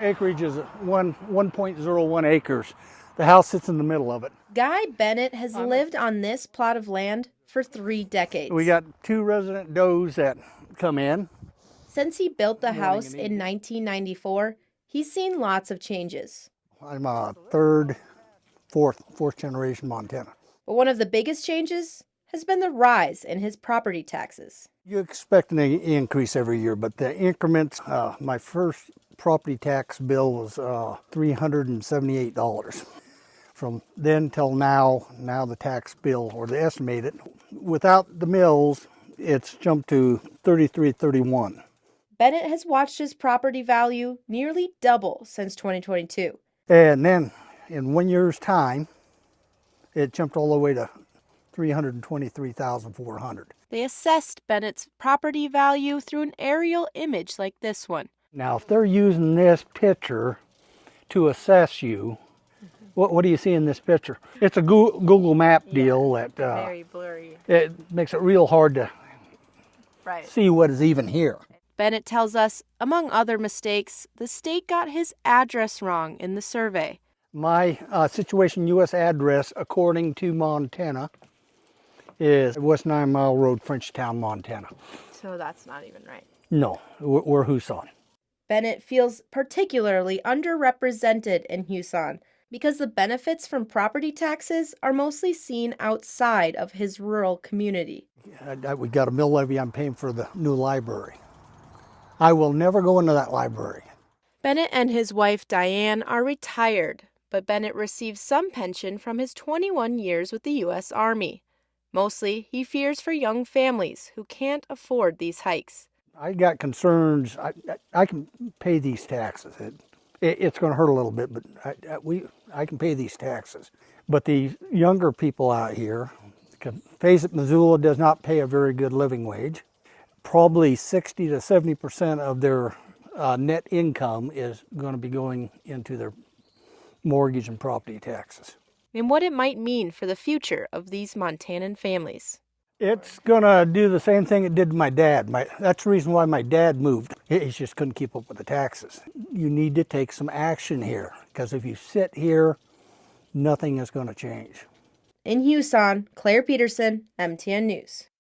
Acreage is 1.01 acres. The house sits in the middle of it. Guy Bennett has lived on this plot of land for 3 decades. We got 2 resident does that come in. Since he built the house in 1994, he's seen lots of changes. I'm a fourth generation Montana. But one of the biggest changes has been the rise in his property taxes. You expect an increase every year, but the increments, my first property tax bill was $378. From then till now the tax bill, or the estimated, without the mills, it's jumped to $33.31. Bennett has watched his property value nearly double since 2022. And then in 1 year's time, it jumped all the way to $323,400. They assessed Bennett's property value through an aerial image like this one. Now, if they're using this picture to assess you, what do you see in this picture? It's a Google Map deal that very blurry. It makes it real hard to see what is even here. Bennett tells us, among other mistakes, the state got his address wrong in the survey. My Situation U.S. address, according to Montana, is West 9 Mile Road, Frenchtown, Montana. So that's not even right. No, we're Huson. Bennett feels particularly underrepresented in Huson because the benefits from property taxes are mostly seen outside of his rural community. We got a mill levy I'm paying for the new library. I will never go into that library. Bennett and his wife Diane are retired, but Bennett receives some pension from his 21 years with the U.S. Army. Mostly, he fears for young families who can't afford these hikes. I got concerns. I can pay these taxes. It's going to hurt a little bit, but I can pay these taxes. But the younger people out here, face it, Missoula does not pay a very good living wage. Probably 60 to 70% of their net income is going to be going into their mortgage and property taxes. And what it might mean for the future of these Montanan families. It's going to do the same thing it did to my dad. That's the reason why my dad moved. He just couldn't keep up with the taxes. You need to take some action here, because if you sit here, nothing is going to change. In Huson, Claire Peterson, MTN News.